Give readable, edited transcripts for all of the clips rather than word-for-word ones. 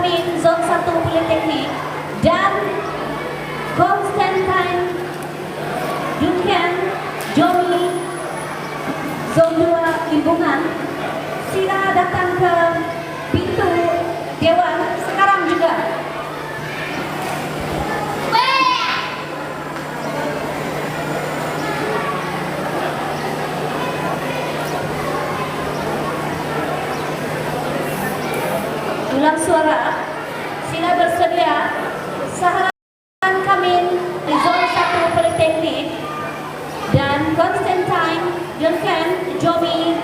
Kamin Zon 1 Politeknik dan Konstantin Duncan Johnny Zon 2 Limbungan, sila datang ke pintu Dewan sekarang juga. Ulang suara, sila bersedia. Saharan Kamin di Zon 1 Politeknik dan Konstantin Duncan Jomi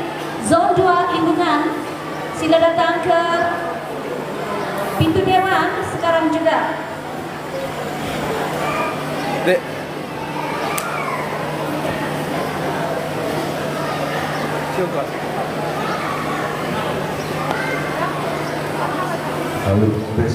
Zon 2 Limbungan, sila datang ke pintu Dewan sekarang juga. Dek. Coba. Halo, tes.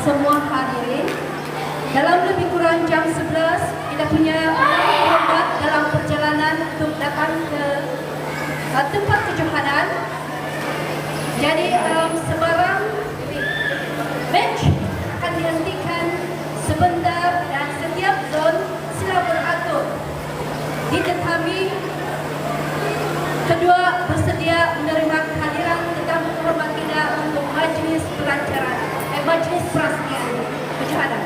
Semua hadirin, dalam lebih kurang jam 11 kita punya tempat dalam perjalanan untuk datang ke tempat kejohanan. Jadi sebarang batch akan dihentikan sebentar dan setiap zon sila beratur. Ditetapi kedua bersedia menerima kehadiran tetamu terhormat kita untuk majlis pelancaran. Majlis perasmian kejohanan.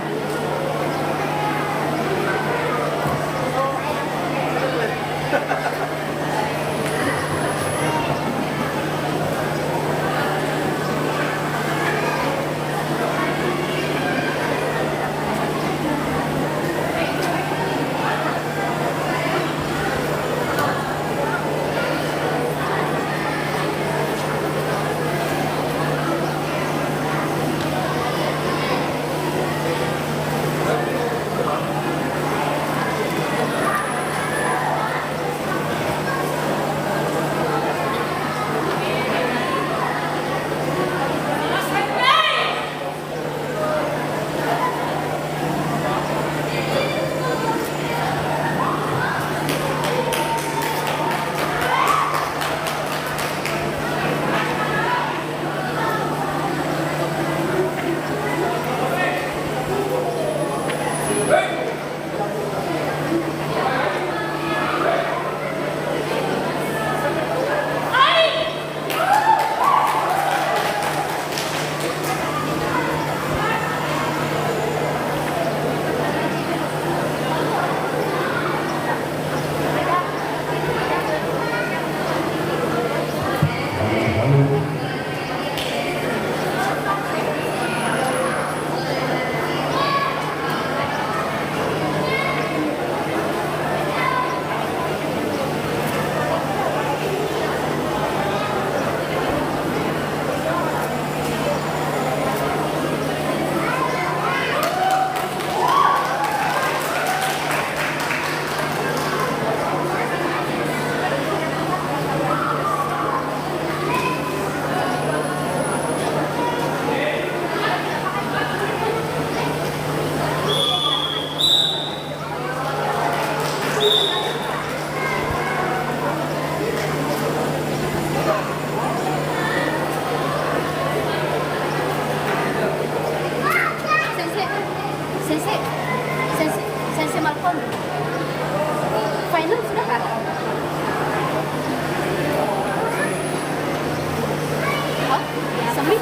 Sambil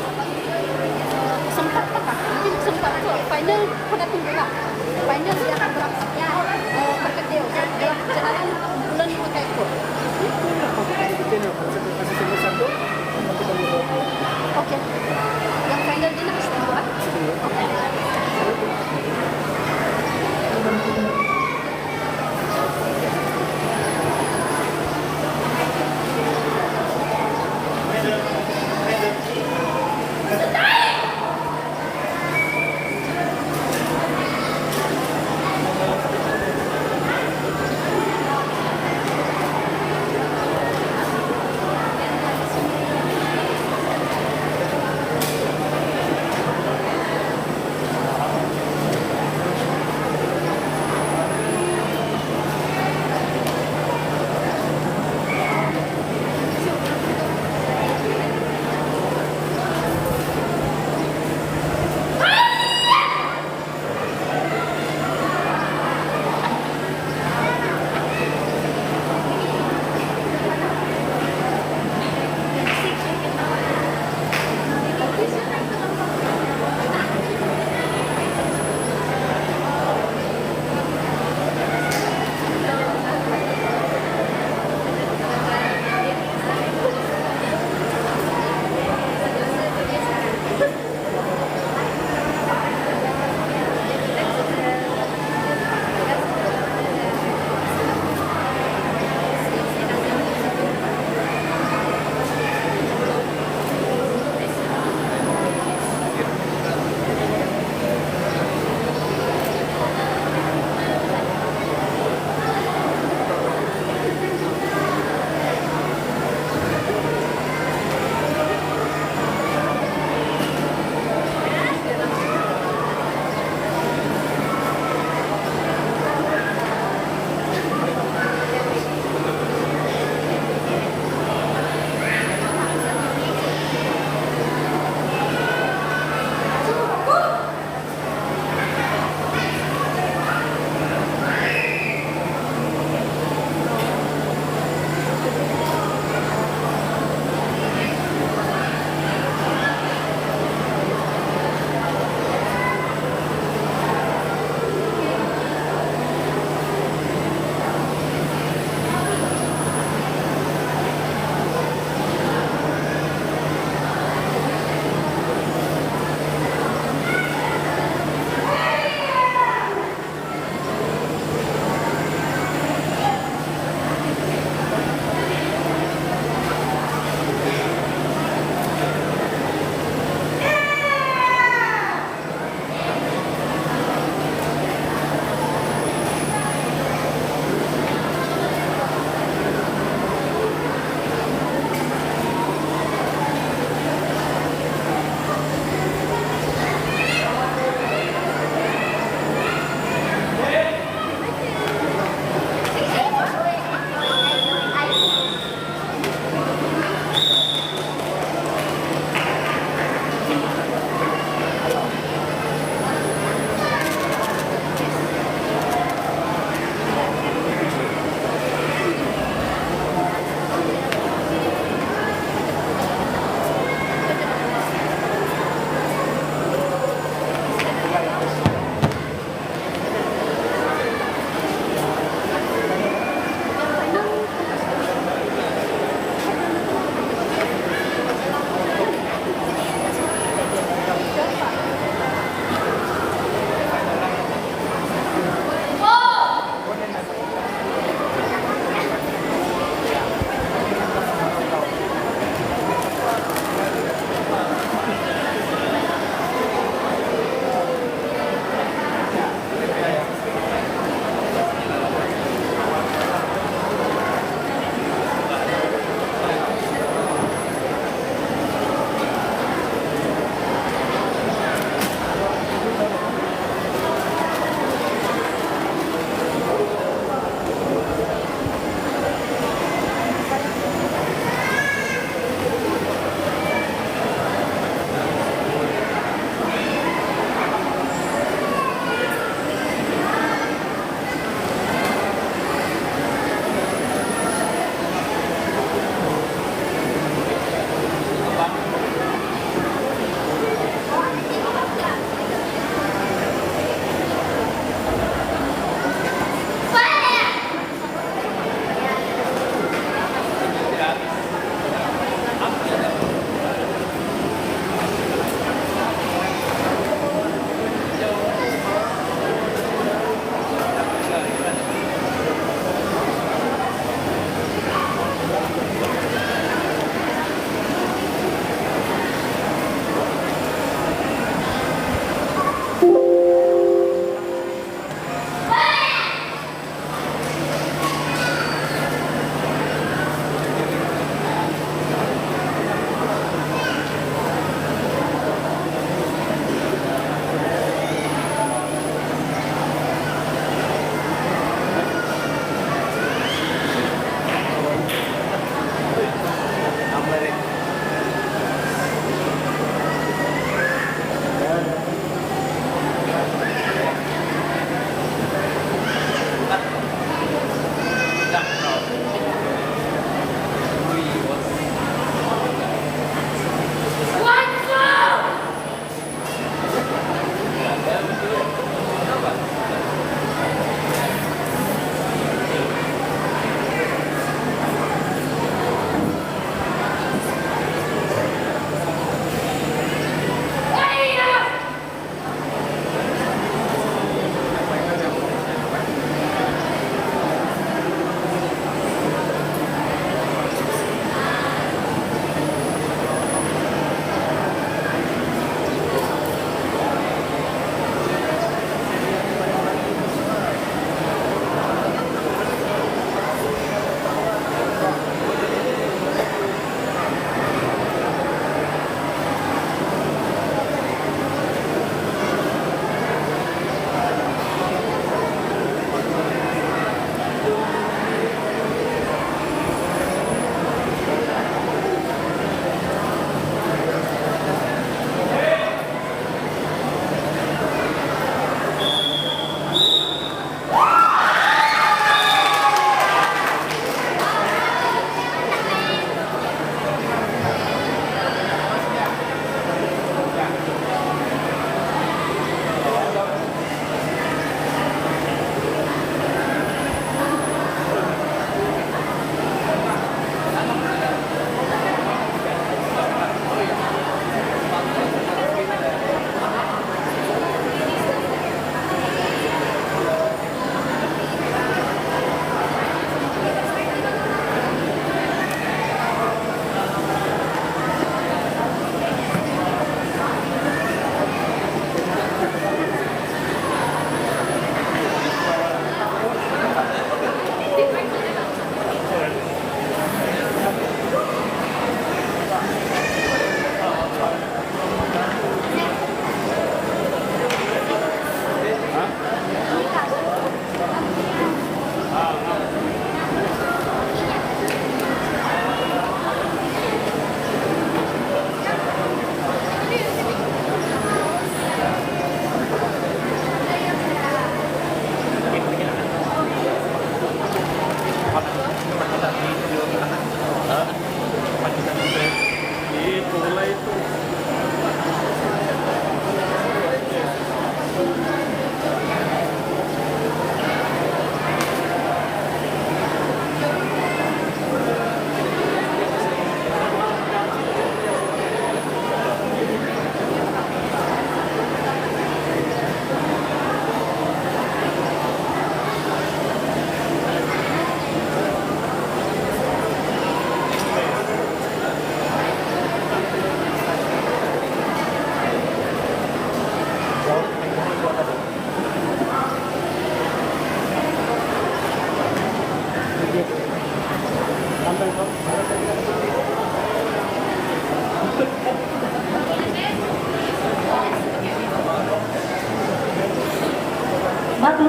sempat apa? Mungkin sempat tu final pada tunggu lah. Final dia akan berlangsungnya berkedil dalam perjalanan bulan pakai ikut. Okey. Yang final dia nak setuju ah? Okey.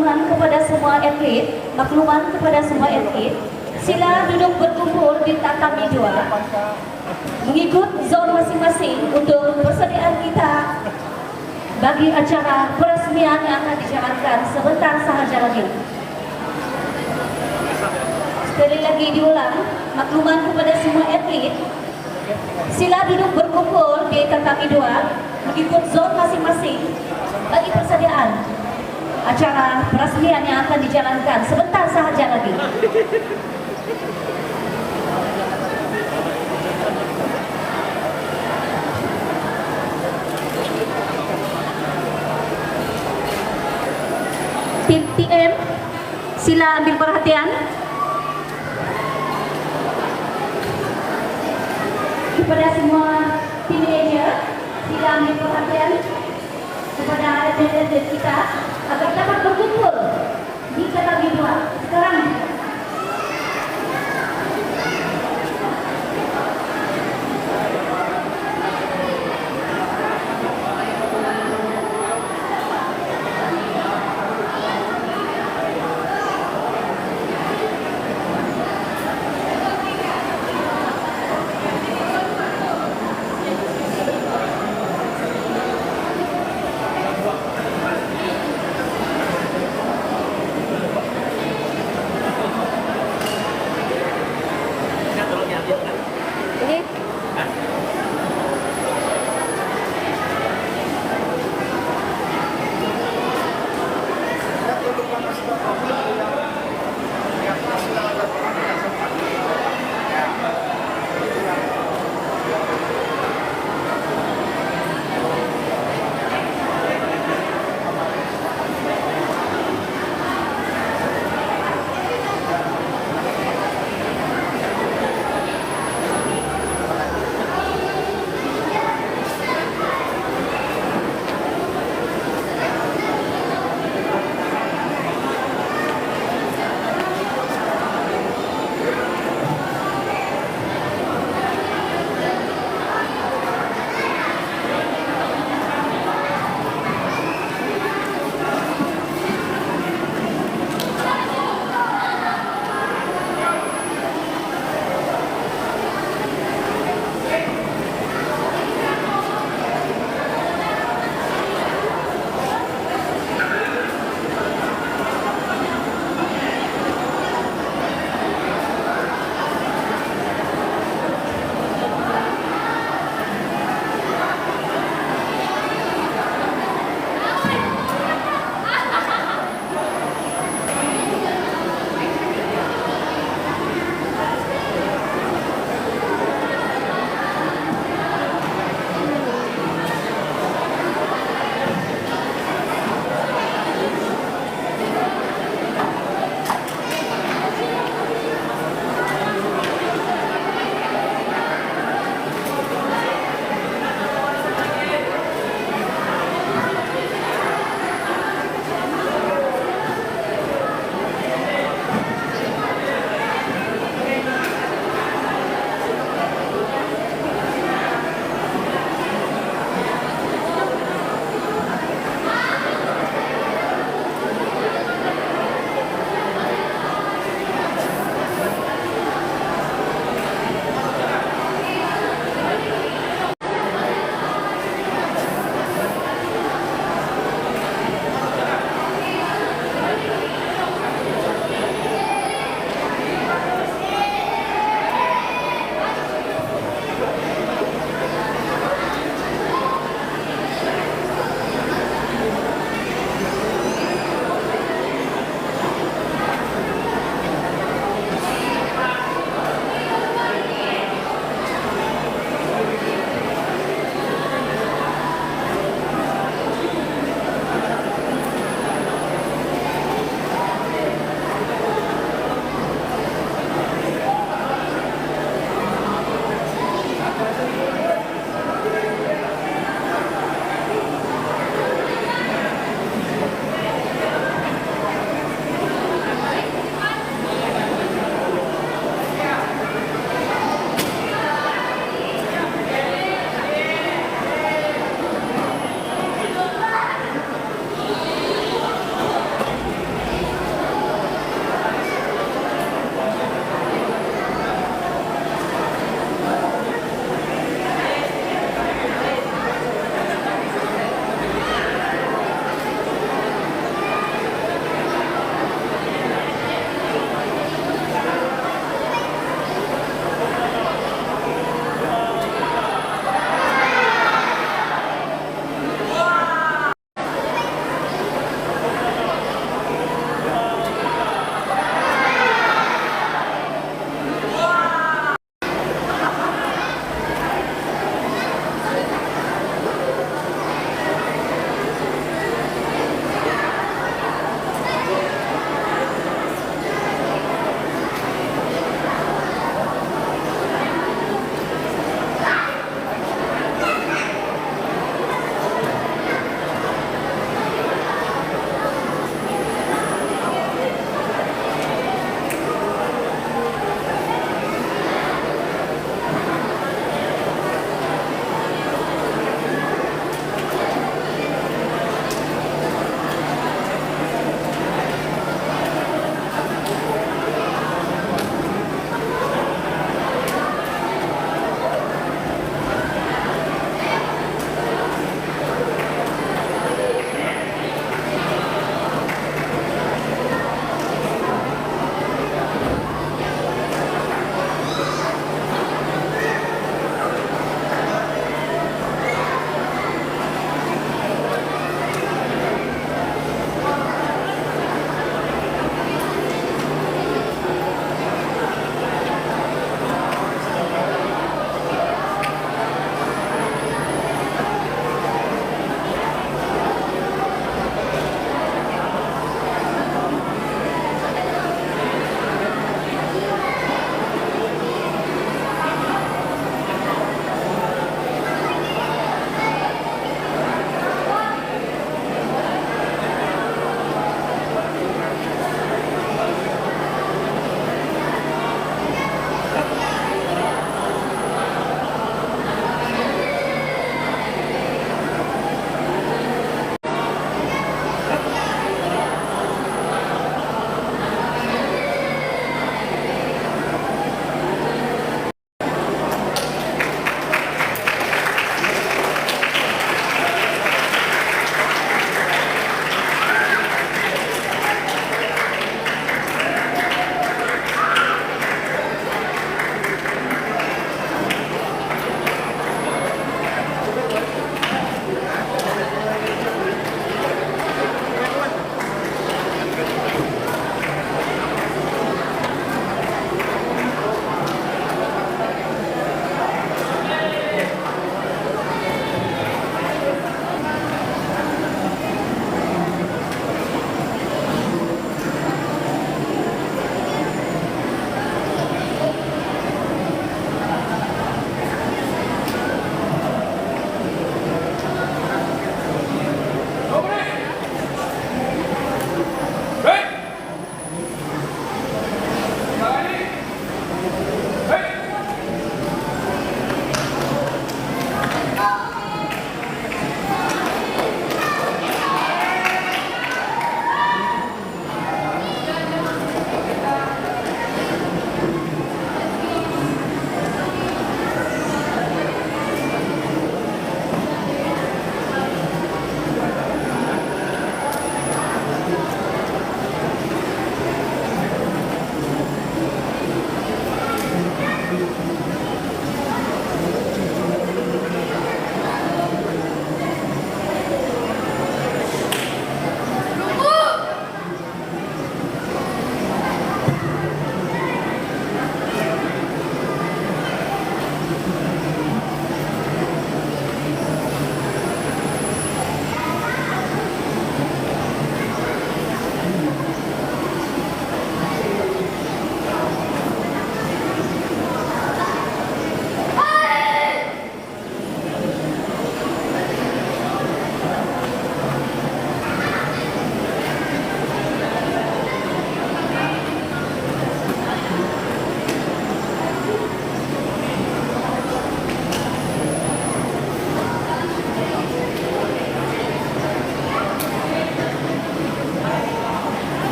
makluman kepada semua atlet, sila duduk berkumpul di tatami 2 mengikut zon masing-masing untuk persediaan kita bagi acara peresmian yang akan dijalankan sebentar sahaja lagi. Sekali lagi diulang, makluman kepada semua atlet, sila duduk berkumpul di tatami 2 mengikut zon masing-masing bagi persediaan acara peresmian yang akan dijalankan sebentar sahaja lagi. Tim TM, sila ambil perhatian. Kepada semua teenager, sila ambil perhatian kepada atlet-atlet kita agar dapat berkumpul di tatami 2 sekarang.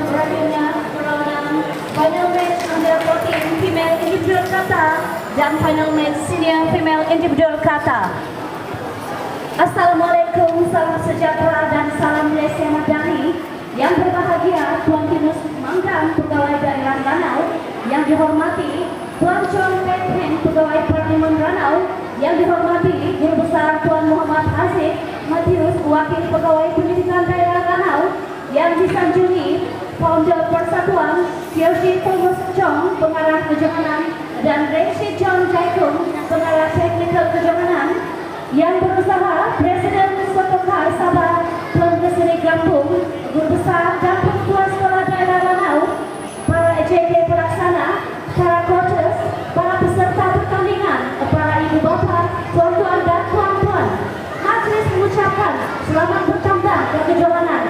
berakhirnya perlawanan final match under 14 female individual kata dan final match senior female individual kata. Assalamualaikum, salam sejahtera dan salam Malaysia Madani. Yang berbahagia Tuan Tinus Manggang, Pegawai Daerah Ranau. Yang dihormati Tuan John Pethen, Pegawai Parlimen Ranau. Yang dihormati Guru Besar Tuan Muhammad Haziq Matius, Wakil Pegawai Pendidikan Daerah Ranau. Yang disanjungi Founder Persatuan Kyoshi Thomas Chong, Pengarah Kejohanan, dan Rashid John Jaikung, Pengarah Teknikal Kejohanan. Yang berusaha Presiden Sotokar Sabah Tuan Keseri Gampung, Guru Besar dan Ketua Sekolah Daerah Ranau, para EJK pelaksana, para coaches, para peserta pertandingan, para ibu bapa, tuan-tuan dan puan-puan. Majlis mengucapkan selamat bertambah ke kejohanan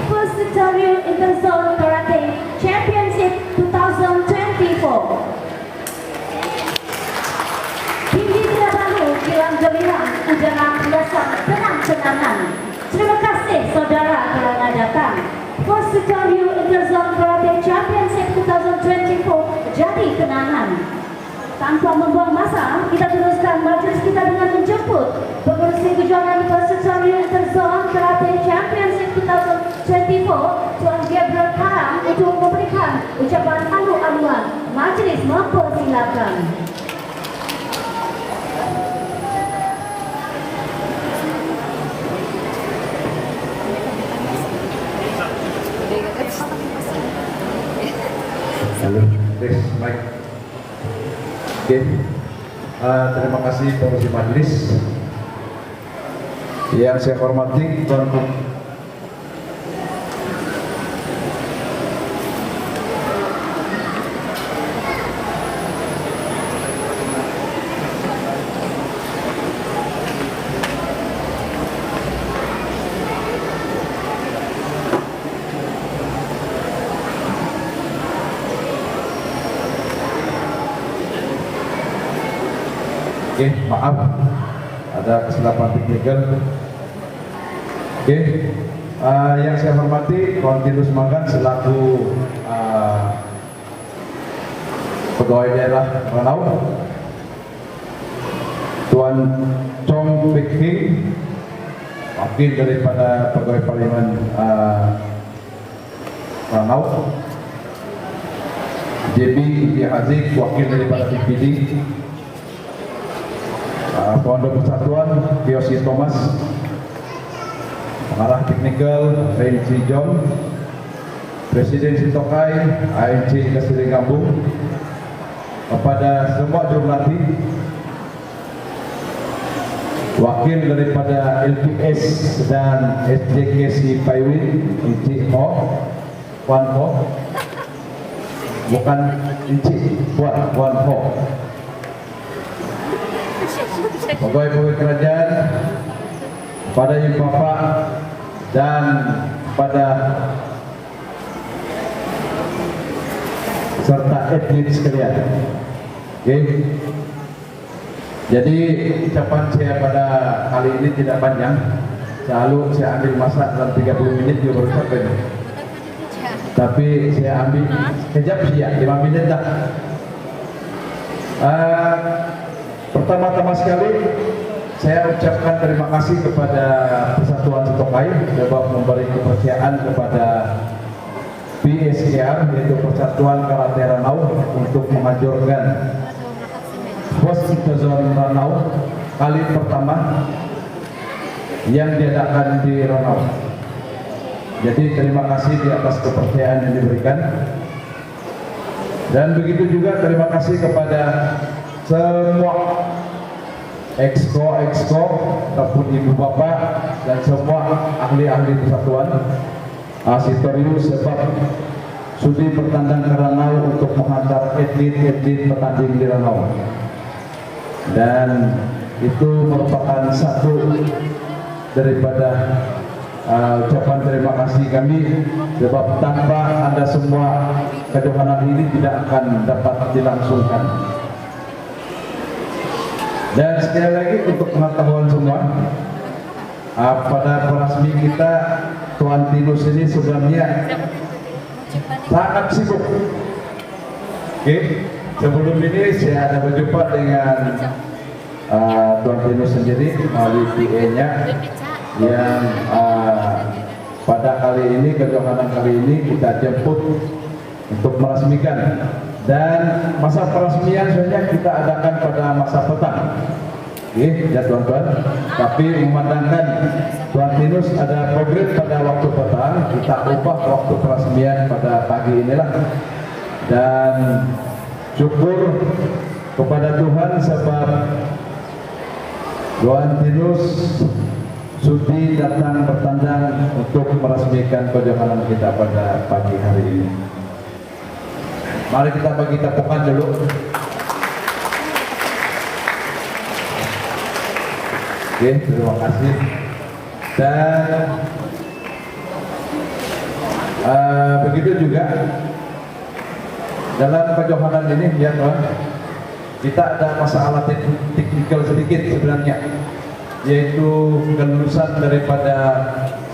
First Sectorial Interzone Karate Championship 2024. Tinggi tidak bahu, kilang gemilang, udara biasa, tenang-tenangan. Terima kasih saudara kerana datang. First Sectorial Interzone Karate Championship 2024 jadi kenangan. Tanpa membuang masa, kita teruskan majlis kita dengan menjemput pengurusi kejuaraan First Sectorial Interzone Karate Championship 2024 Tuan Gabriel Karam untuk memberikan ucapan alu-aluan. Majlis mempersilakan. Halo, tes mic. Oke, terima kasih pengurusi majelis. Yang saya hormati Tuan Oke, maaf ada kesilapan teknikal. Oke, yang saya hormati Tuan Tinus Manggang selaku Pegawai Daerah Ranau, Tuan Chong Pethen, wakil daripada Pegawai Parlimen Ranau, JB Haziq, wakil daripada PPD, Founder Persatuan Kyoshi Thomas, Pengarah Teknikal Rashid John, Presiden Sitokai ANC Keseri Gambung, kepada semua jurulati, wakil daripada LPS dan SJKC Paiwin, ICO, Puan Ho, bukan IC, Puan Ho, pegawai-pegawai kerajaan, pada ibu bapa dan pada serta etnis sekalian. Oke. Jadi ucapan saya pada kali ini tidak panjang. Selalu saya ambil masa dalam 30 menit juga baru sampai. Tapi saya ambil kejap sih ya, 5 menit dah. Pertama-tama sekali saya ucapkan terima kasih kepada Persatuan Sitokai sebab memberi kepercayaan kepada PSKR, yaitu Persatuan Karate Ranau, untuk menganjurkan First Interzone Ranau kali pertama yang diadakan di Ranau. Jadi terima kasih di atas kepercayaan yang diberikan, dan begitu juga terima kasih kepada semua exco ataupun ibu bapak dan semua ahli-ahli persatuan Sitorius sebab sudi bertandang ke Ranau untuk menghantar atlet-atlet bertanding di Ranau, dan itu merupakan satu daripada ucapan terima kasih kami sebab tanpa Anda semua kejohanan ini tidak akan dapat dilangsungkan. Dan sekali lagi untuk pengetahuan semua, pada perasmi kita Tuan Tinus ini sebenarnya sangat sibuk. Oke, sebelum ini saya ada berjumpa dengan Tuan Tinus sendiri melalui PA-nya yang pada kali ini, kejohanan kali ini kita jemput untuk meresmikan, dan masa peresmian sebenarnya kita adakan pada masa petang. Oke, ya tuan-tuan, tapi memandangkan Tuan Tinus ada program pada waktu petang, kita ubah waktu peresmian pada pagi inilah. Dan syukur kepada Tuhan sebab Tuan Tinus sudi datang bertandang untuk meresmikan kejohanan kita pada pagi hari ini. Mari kita bagi tepukan dulu. Oke, terima kasih. Dan begitu juga dalam kejohanan ini ya Tuan, kita ada masalah teknikal sedikit sebenarnya, yaitu kelulusan daripada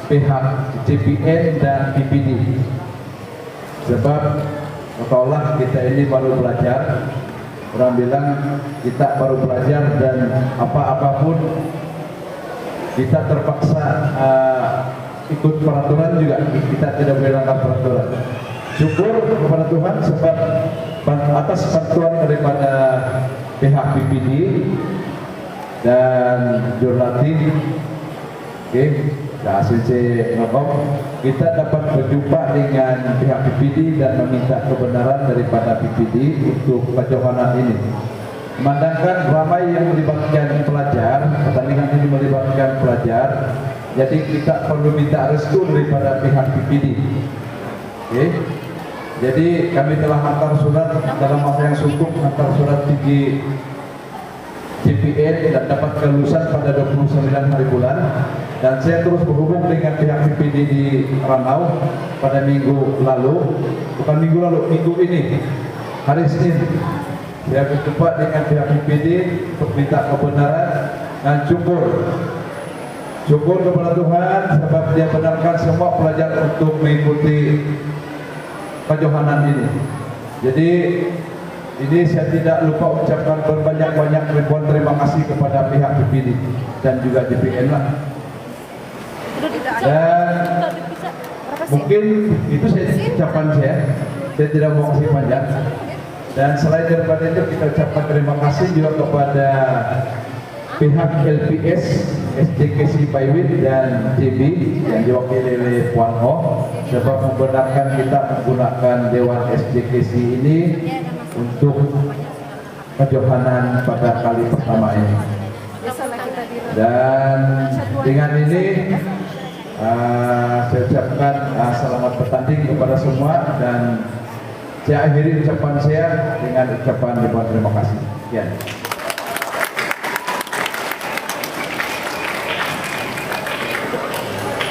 pihak JPN dan PPD. Sebab sekolah kita ini baru belajar, orang bilang kita baru belajar dan apa-apapun kita terpaksa ikut peraturan juga, kita tidak boleh langgar peraturan. Syukur kepada Tuhan sebab atas bantuan daripada pihak PPD dan Jurlati, oke, hasil ngomong, kita dapat berjumpa dengan pihak PPD dan meminta kebenaran daripada PPD untuk kejohanan ini. Memandangkan ramai yang melibatkan pelajar, pertandingan ini melibatkan pelajar, jadi kita perlu minta restu daripada pihak PPD. Oke, jadi kami telah hantar surat dalam masa yang cukup, hantar surat tinggi JPN dan dapat kelulusan pada 29 hari bulan, dan saya terus berhubung dengan pihak PPD di Ranau pada minggu ini, hari Senin. Saya berjumpa dengan pihak PPD untuk minta kebenaran dan syukur kepada Tuhan sebab dia benarkan semua pelajar untuk mengikuti kejohanan ini. Jadi ini saya tidak lupa ucapkan berbanyak-banyak ribuan terima kasih kepada pihak PPD dan juga JPN lah. Dan mungkin itu saja ucapan saya tidak mau kasih panjang. Dan selain daripada itu kita ucapkan terima kasih juga kepada pihak LPS, SDKC Paiwin dan JB yang diwakili oleh Puan Ho sebab membenarkan kita menggunakan Dewan SDKC ini untuk kejohanan pada kali pertama ini. Dan dengan ini saya ucapkan selamat bertanding kepada semua, dan saya akhiri ucapan saya dengan ucapan terima kasih. Ya.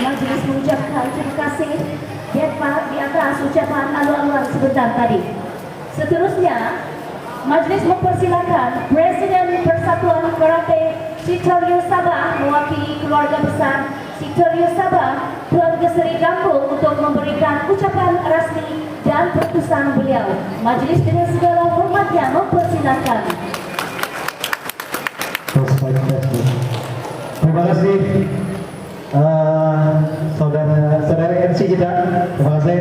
Majelis mengucapkan terima kasih di atas ucapan alu-aluan sebentar tadi. Seterusnya, Majelis mempersilakan Presiden Persatuan Karate Sitoryu Sabah mewakili keluarga besar Sitoryu Sabah, Tuan Geseri Gampung, untuk memberikan ucapan resmi dan putusan beliau. Majelis dengan segala hormatnya mempersilakan. Terima kasih saudara MC kita. Terima kasih.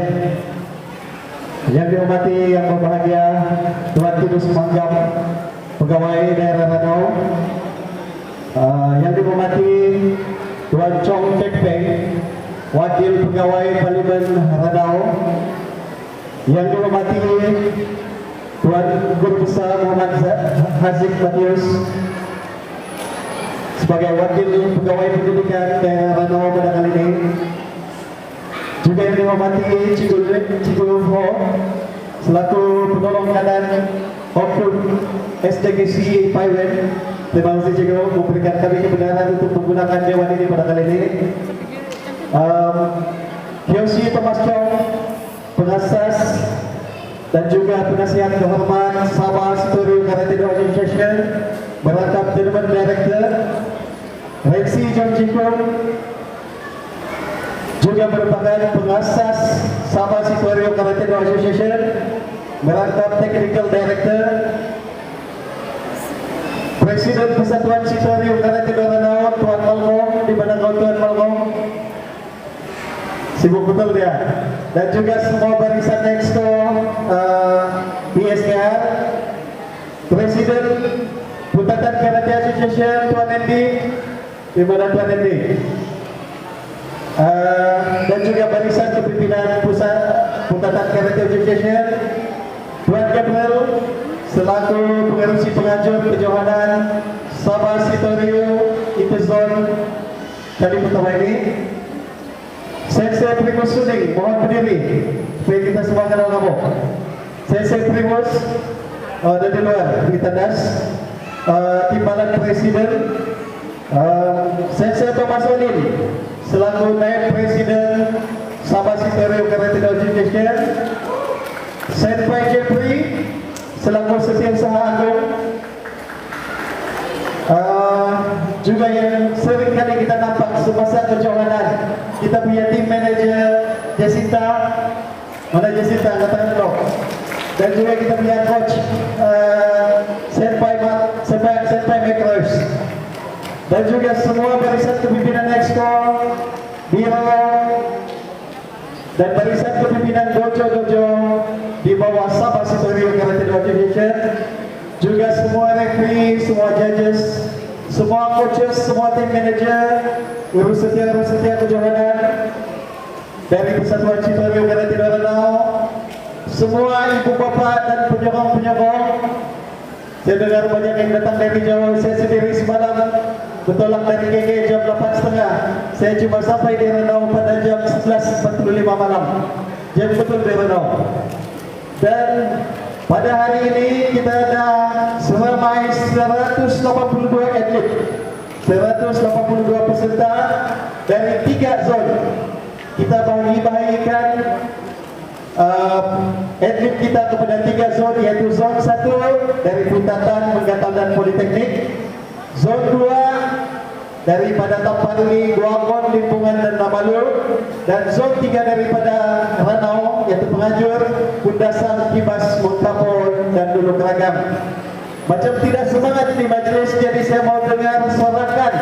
Yang dihormati, yang berbahagia Tuan Tinus Manggam, pegawai daerah Ranau. Yang dihormati Tuan Chong Tek Peng, wakil pegawai Parlimen Ranau. Yang dihormati Tuan Guru Besar Muhammad Haziq Matius sebagai wakil pegawai pendidikan daerah Ranau pada kali ini. Juga yang dihormati Cikgu Ho selaku penolong kanan Oknum SDKC Paiwen. Terima kasih Cikgu memberikan kami kebenaran untuk menggunakan dewan ini pada kali ini. Kyoshi Thomas Chong, pengasas dan juga penasihat kehormat Sabah Sitoryu Karate Do Association, merangkap Dewan Director, Reksi John Jikong juga merupakan pengasas Sabah Situario Karate Do Association, merangkap Technical Director, Presiden Persatuan Situario Karate Do Ranau Tuan Malmong, di mana kau Tuan Malmong? Sibuk betul dia. Dan juga semua barisan Exco PSKR, Presiden Putatan Karate Association Tuan Endi, di mana Tuan Endi? Dan juga barisan kepimpinan Pusat Putatan Karate Association Tuan Gabriel selaku pengerusi pengajar kejohanan Sabah Situario Interzon kali pertama ini. Sensei Primus Suning, mohon berdiri supaya kita semua kenal kamu. Sensei Primus ada di luar, di tandas. Timbalan Presiden Sensei Thomas Olin selaku Naib Presiden Sabah Situario Karate Do Association. Senpai Jeffrey selaku Setiausaha Agung, juga yang sering kali kita nampak semasa kejohanan, kita punya tim manager Jacinta, mana Jacinta katakan dulu, dan juga kita punya coach Senpai Makros, dan juga semua barisan kepimpinan Exco, Biro, dan barisan kepimpinan dojo-dojo di bawah Sabah Situario Karate Do Association, juga semua referee, semua judges, semua coaches, semua tim manager, urus setia kejohanan dari Persatuan Situario Karate Do Ranau, semua ibu bapa dan penyokong-penyokong. Saya dengar banyak yang datang dari Jawa. Saya sendiri semalam bertolak dari GG jam 8.30. Saya cuma sampai di Ranau pada jam 11.45 malam. Jam betul di Ranau. Dan pada hari ini kita ada seramai 182 atlet, 182 peserta dari 3 zon. Kita bagi-bagikan atlet kita kepada 3 zon, yaitu zon 1 dari Putatan, Menggantang dan Politeknik, zon 2 daripada Tampari, Guangon, Limpungan dan Namalu, dan zon 3 daripada Ranau, yaitu Penganjur, Kundasan, Kibas, Montapol dan Dulu Keragam. Macam tidak semangat di majlis, jadi saya mau dengar sorakan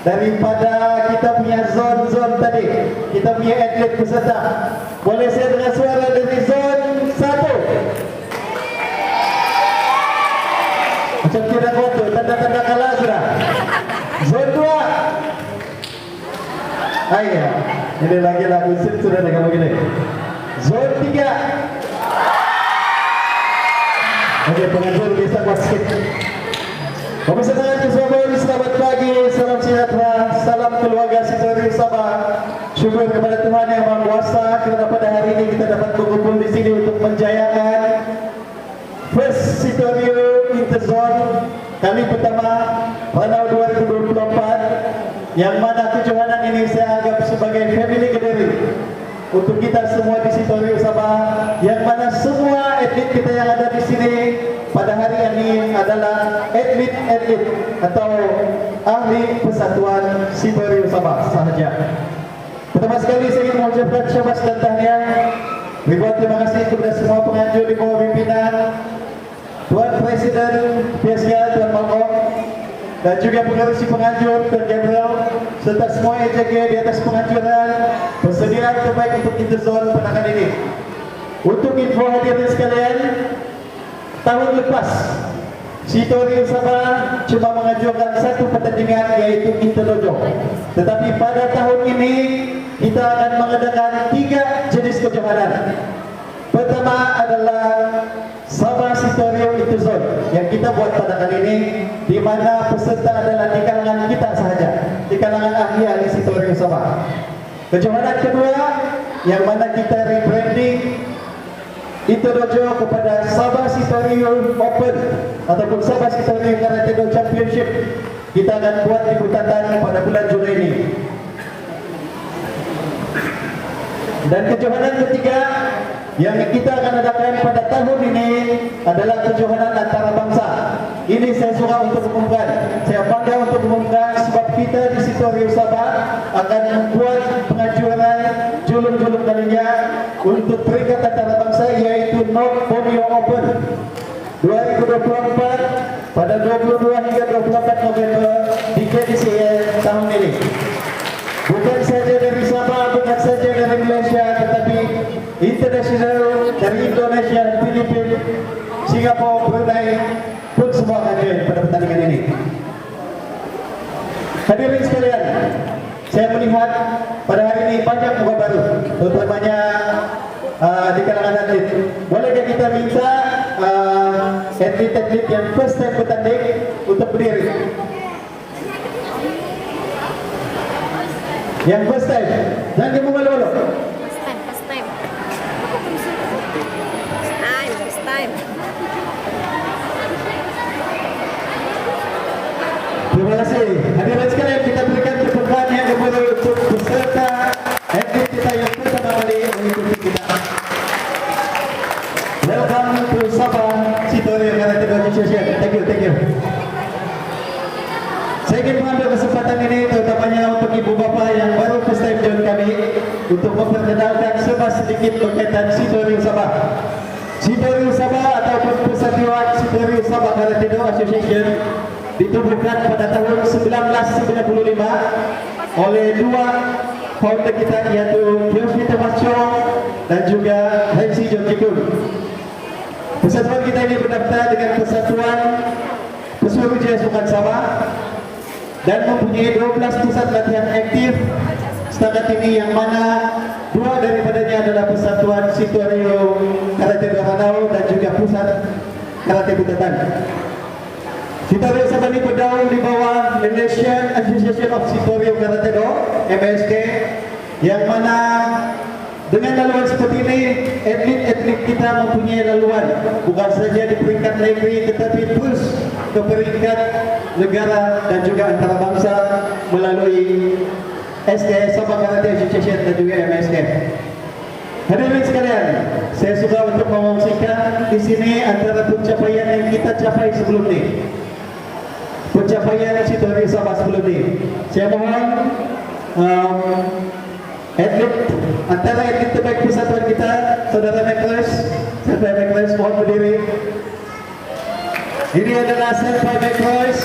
daripada kita punya zon-zon tadi, kita punya atlet peserta. Boleh saya dengar suara dari zon 1? Macam tidak kotor, tanda-tanda kalah sudah. Zon 2. Ayah, ini lagi lagu sudah dengan begini. Zon 3. Oke, pengajar bisa kuat sikit. Pemirsa tangan kesabaran, selamat pagi, salam sejahtera, salam keluarga Situario Sabah. Syukur kepada Tuhan Yang Maha Kuasa kerana pada hari ini kita dapat berkumpul di sini untuk menjayakan First Situario Interzon kali pertama Ranau 2024, yang mana kejohanan ini saya anggap sebagai family gathering untuk kita semua di Situario Sabah, yang mana semua atlet kita yang ada di sini pada hari ini adalah atlet-atlet atau ahli Persatuan Situario Sabah sahaja. Pertama sekali saya ingin mengucapkan syabas dan tahniah, ribuan terima kasih kepada semua penganjur di bawah pimpinan Tuan Presiden PSKR Tuan Malmong, dan juga pengerusi penganjur Tuan Gabriel, serta semua EJG di atas penganjuran persediaan terbaik untuk Interzon pada kali ini. Untuk info hadirin sekalian, tahun lepas Situario Sabah cuma mengajukan satu pertandingan, yaitu Interdojo. Tetapi pada tahun ini kita akan mengadakan 3 jenis kejohanan. Pertama adalah Sabah Situario Interzon yang kita buat pada kali ini, di mana peserta adalah di kalangan kita sahaja, di kalangan ahli-ahli Situario Sabah. Kejohanan kedua yang mana kita rebranding Interdojo kepada Sabah Situario Open ataupun Sabah Situario Karate Do Championship, kita akan buat di Putatan pada bulan Julai ini. Dan kejohanan ketiga yang kita akan adakan pada tahun ini adalah kejohanan antara bangsa. Ini saya suka untuk umumkan. Saya bangga untuk umumkan sebab kita di Sitoreo Sabah akan membuat pengajuan julung-julung kalinya untuk peringkat antara bangsa, yaitu North Borneo Open 2024 pada 22 hingga 24 November di KDCL tahun ini. Bukan saja dari Sabah, bukan saja dari Malaysia, tetapi internasional dari Indonesia, Filipina, Singapura, Brunei pun semua hadir pada pertandingan ini. Hadirin sekalian, saya melihat pada hari ini banyak muka baru, terutamanya di kalangan atlet. Bolehkah kita minta atlet-atlet yang first time bertanding untuk berdiri? Yang first time, jangan malu-malu. First time. First time. Terima kasih. Hadirin sekalian, kita berikan tepukan yang kepada untuk peserta atlet kita yang pertama kali mengikuti kita. Welcome to Sabah Sitoreo Karate Do Association. Thank you. Saya ingin mengambil kesempatan ini terutamanya untuk ibu bapa yang baru first time join kami untuk memperkenalkan sedikit berkaitan Sitoreo Sabah. Sitoreo Sabah ataupun Persatuan Sitoreo Sabah Karate Do Association ditubuhkan pada tahun 1995 oleh dua founder kita, yaitu Yosvita Mascho dan juga Hensi Jokikun. Persatuan kita ini berdaftar dengan Persatuan Pesuruh Jaya Sukan Sabah dan mempunyai 12 pusat latihan aktif setakat ini, yang mana dua daripadanya adalah Persatuan Sitoreo Karate Do Hanau dan juga Pusat Karate Butatan. Sitoreo Sabah ini berdaung di bawah Malaysian Association of Sitoreo Karate Do (MASK), yang mana dengan laluan seperti ini atlet-atlet kita mempunyai laluan bukan saja di peringkat negeri tetapi terus ke peringkat negara dan juga antarabangsa melalui SK Sabah Karate Association dan juga MASK. Hadirin sekalian, saya suka untuk mengongsikan di sini antara pencapaian yang kita capai sebelum ini. Pencapaian Sitoreo Sabah sebelum ini. Saya mohon antara atlet terbaik persatuan kita, Saudara Mekles, mohon berdiri. Ini adalah Senpai Mekles,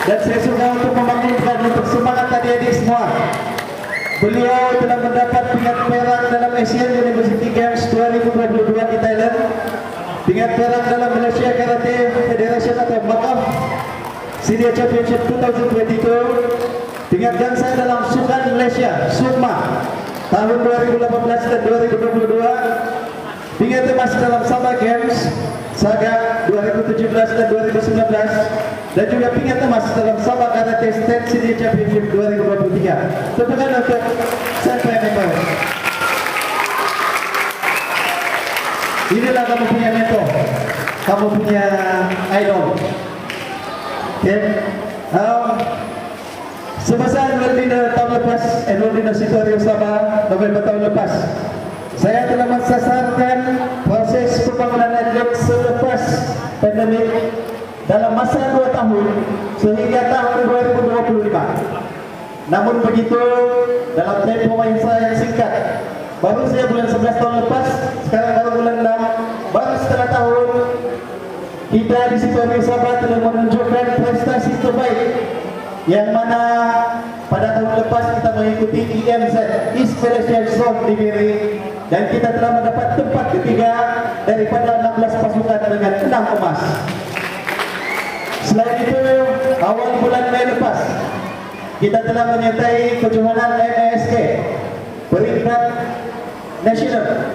dan saya suka untuk memanggilkan untuk semangat adik-adik semua. Beliau telah mendapat pingat perak dalam Asian University Games 2022 di Thailand, pingat perak dalam Malaysia Karate Federation atau MAKAF Senior Championship 2022, pingat gangsa dalam Sukan Malaysia SUKMA tahun 2018 dan 2022, pingat emas dalam Sabah Games Saga 2017 dan 2019, dan juga pingat emas dalam Sabah Karate State Senior Championship 2023. Tepukan untuk Senpai Mekles. Inilah kamu punya mentor, kamu punya idol. Okay. Semasa annual dinner tahun lepas, annual dinner Sitoreo Sabah November tahun lepas, saya telah mensasarkan proses pembangunan atlet selepas pandemik dalam masa 2 tahun sehingga tahun 2025. Namun begitu, dalam tempoh yang singkat, baru saja bulan 11 tahun lepas, sekarang baru bulan 6, baru setengah tahun, kita di Sitoreo Sabah telah menunjukkan prestasi terbaik, yang mana pada tahun lepas kita mengikuti EMZ East Malaysia Zone di Miri, dan kita telah mendapat tempat ketiga daripada 16 pasukan dengan 6 emas. Selain itu, awal bulan Mei lepas, kita telah menyertai kejohanan MASK peringkat nasional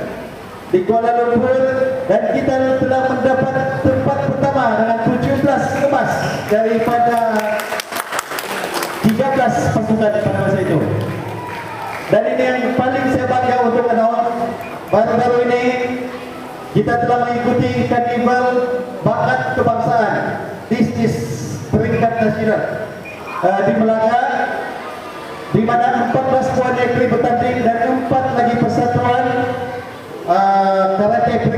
di Kuala Lumpur, dan kita telah mendapat tempat pertama dengan 17 emas daripada 13 pasukan pada masa itu. Dan ini yang paling saya bangga untuk announce, baru-baru ini kita telah mengikuti karnival bakat kebangsaan di peringkat nasional di Melaka, di mana 14 puan negeri bertanding dan 4 lagi persatuan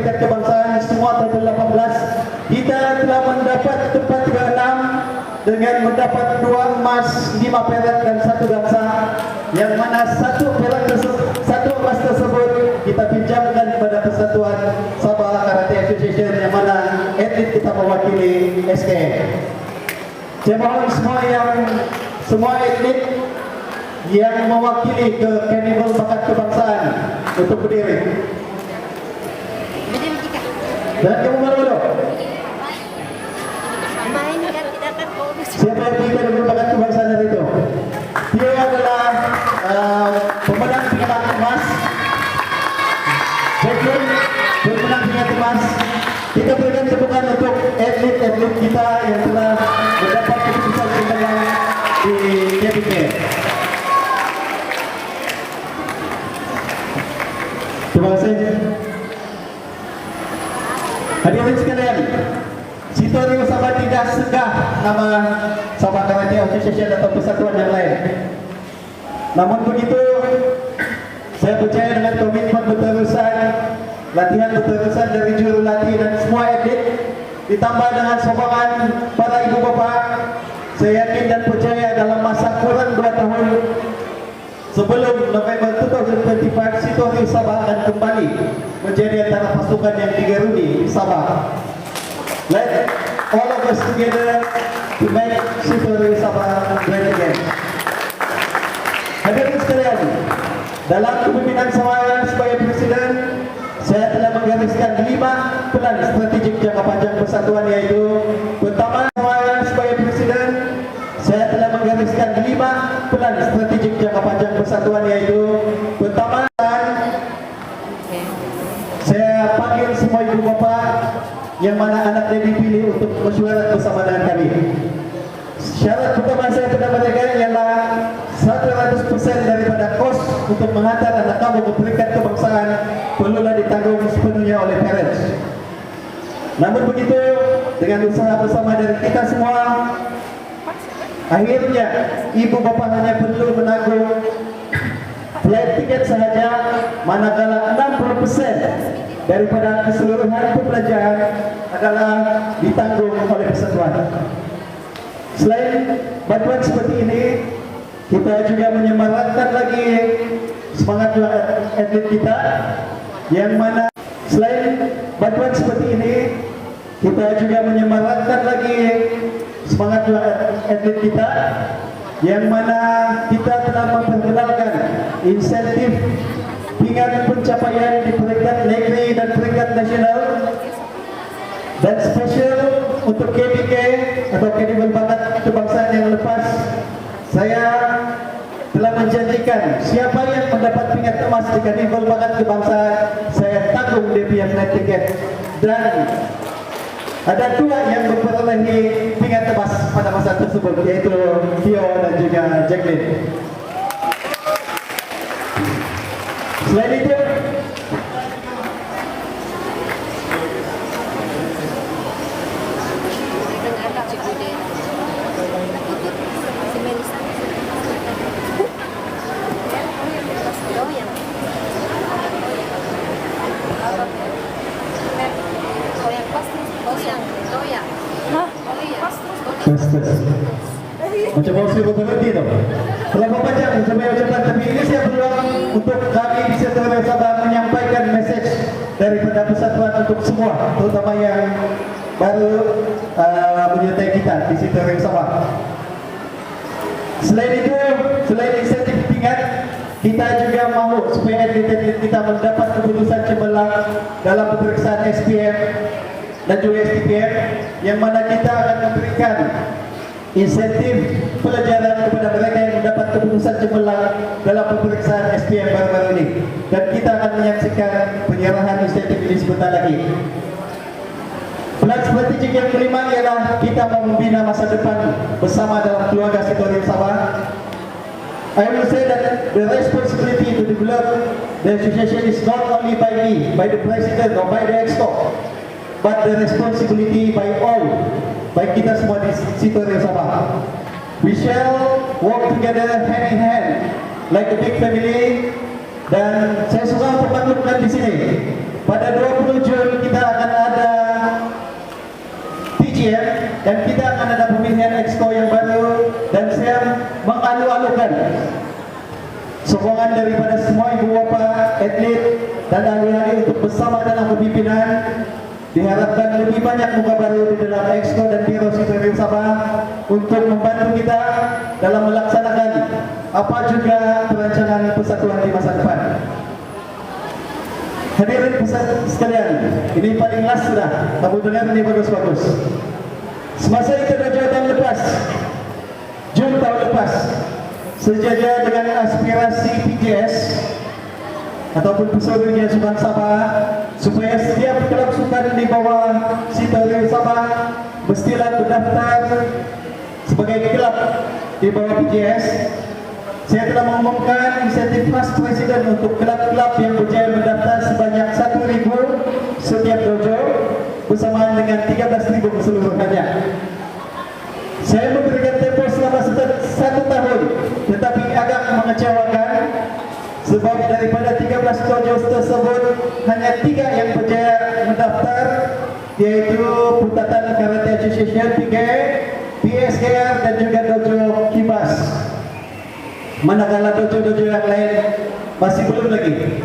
peringkat kebangsaan semua total 18. Kita telah mendapat tempat ke-6 dengan mendapat 2 emas, 5 perak dan 1 gangsa, yang mana 1 perak tersebut, 1 emas tersebut kita pinjamkan kepada Persatuan Sabah Karate Association, yang mana atlet kita mewakili SKM. Saya mohon semua atlet yang mewakili ke Karnival Bakat Kebangsaan untuk berdiri. Dan kamu mana dulu? Siapa yang pergi Karnival Bakat Kebangsaan hari itu? Dia adalah pemenang tingkat emas. Sebelum pemenang tingkat emas, kita berikan tepukan untuk atlet-atlet kita yang telah mendapat keputusan cemerlang di KBK. Terima kasih. Hadirin sekalian, Sitoril Sabah tidak segah nama Sabah Karate Association atau persatuan yang lain. Namun begitu, saya percaya dengan komitmen berterusan, latihan berterusan dari juru latih dan semua atlet, ditambah dengan sokongan para ibu bapa, saya yakin dan percaya dalam masa kurang 2 tahun sebelum November 2025, Sitoril Sabah akan kembali menjadi antara pasukan yang digeruni di Sabah. Let all of us together to make Sitoril Sabah great again. Hadirin sekalian, dalam kepemimpinan saya sebagai presiden, saya telah menggariskan 5 plan strategik jangka panjang persatuan, yaitu pertama, saya sebagai presiden, saya telah menggariskan 5 plan strategik jangka panjang persatuan, yaitu pertama, saya panggil semua ibu bapa yang mana anaknya dipilih untuk mesyuarat bersama dengan kami. Syarat pertama saya kepada mereka ialah 100% daripada kos untuk menghantar anak kamu ke peringkat kebangsaan perlulah ditanggung sepenuhnya oleh parents. Namun begitu, dengan usaha bersama dari kita semua, akhirnya ibu bapa hanya perlu menanggung flight tiket sahaja, manakala 60% daripada keseluruhan pembelajaran adalah ditanggung oleh persatuan. Selain bantuan seperti ini, kita juga menyemarakkan lagi semangat atlet kita, yang mana selain bantuan seperti ini, kita juga menyemarakkan lagi semangat atlet kita, yang mana kita telah memperkenalkan insentif tingkat pencapaian di peringkat negeri dan peringkat nasional, dan spesial untuk KBK atau Karnival Bakat Kebangsaan yang lepas. Saya telah menjanjikan siapa yang mendapat pingat emas di Karnival Bakat Kebangsaan, saya tanggung dia punya flight ticket. Dan ada 2 yang memperolehi pingat emas pada masa tersebut, yaitu Tio dan juga Jacqueline. Selain itu, macam mau sih berhenti tu. Terlalu panjang sampai ucapan, tapi ini saya peluang untuk kami di Sitoril Sabah menyampaikan mesej daripada persatuan untuk semua, terutama yang baru menyertai kita di Sitoril Sabah. Selain itu, selain insentif pingat, kita juga mahu supaya atlet-atlet kita mendapat keputusan cemerlang dalam pemeriksaan SPM dan juga STPM, yang mana kita akan memberikan insentif pelajaran kepada mereka yang mendapat keputusan cemerlang dalam pemeriksaan SPM baru-baru ini, dan kita akan menyaksikan penyerahan insentif ini sebentar lagi. Plan strategik yang kelima ialah kita mau membina masa depan bersama dalam keluarga Sitoril Sabah. I will say that the responsibility to develop the association is not only by me, by the president or by the exco, but the responsibility by all, by kita semua di Sitoril Sabah. We shall work together hand in hand like a big family. Dan saya suka untuk maklumkan di sini pada 20 Jun kita akan ada TGM dan kita akan ada pemilihan exco yang baru, dan saya mengalu-alukan sokongan daripada semua ibu bapa, atlet dan ahli-ahli untuk bersama dalam pemimpinan. Diharapkan lebih banyak muka baru di dalam exco dan biro Sidoarjo Sabah untuk membantu kita dalam melaksanakan apa juga perancangan persatuan di masa depan. Hadirin sekalian, ini paling last sudah. Kamu dengar ini bagus-bagus. Semasa itu tahun lepas, Jun tahun lepas, sejajar dengan aspirasi PJS ataupun Persaudaraan Sukan Sabah, supaya setiap kelab sukan di bawah Sidoarjo Sabah mestilah terdaftar sebagai kelab di bawah PJS. Saya telah mengumumkan insentif khas presiden untuk kelab-kelab yang berjaya mendaftar sebanyak 1.000 setiap dojo bersamaan dengan 13.000 keseluruhannya. Saya memberikan tempo selama 1 tahun, tetapi agak mengecewakan sebab daripada 13 dojo tersebut hanya 3 yang berjaya mendaftar, yaitu Putatan Karate Association PKA, PSKR dan juga dojo Kibas. Manakala dojo-dojo yang lain masih belum lagi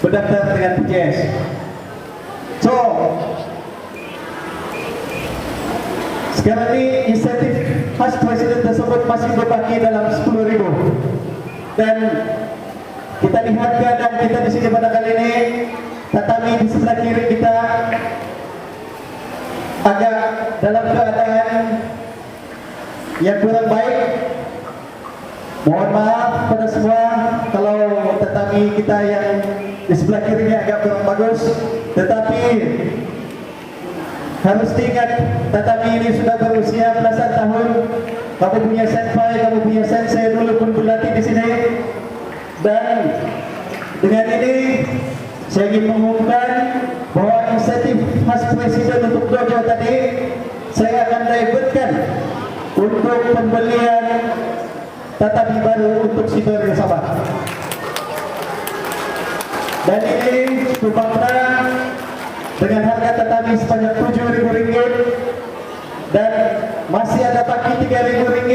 mendaftar dengan PJS. So, sekarang ini insentif khas presiden tersebut masih berbaki dalam 10.000. Dan kita lihat keadaan kita di sini pada kali ini, tatami di sebelah kiri kita agak dalam keadaan yang kurang baik. Mohon maaf pada semua kalau tatami kita yang di sebelah kirinya agak kurang bagus, tetapi harus diingat tatami ini sudah berusia belasan tahun. Kamu punya senpai, kamu punya sensei dulu pun berlatih di sini. Dan dengan ini saya ingin mengumumkan bahwa insentif khas presiden untuk dojo tadi saya akan divertkan untuk pembelian tatami baru untuk Sidoarjo Sabah. Dan ini Subangna dengan harga tatami sebanyak Rp7.000 dan masih ada baki Rp3.000.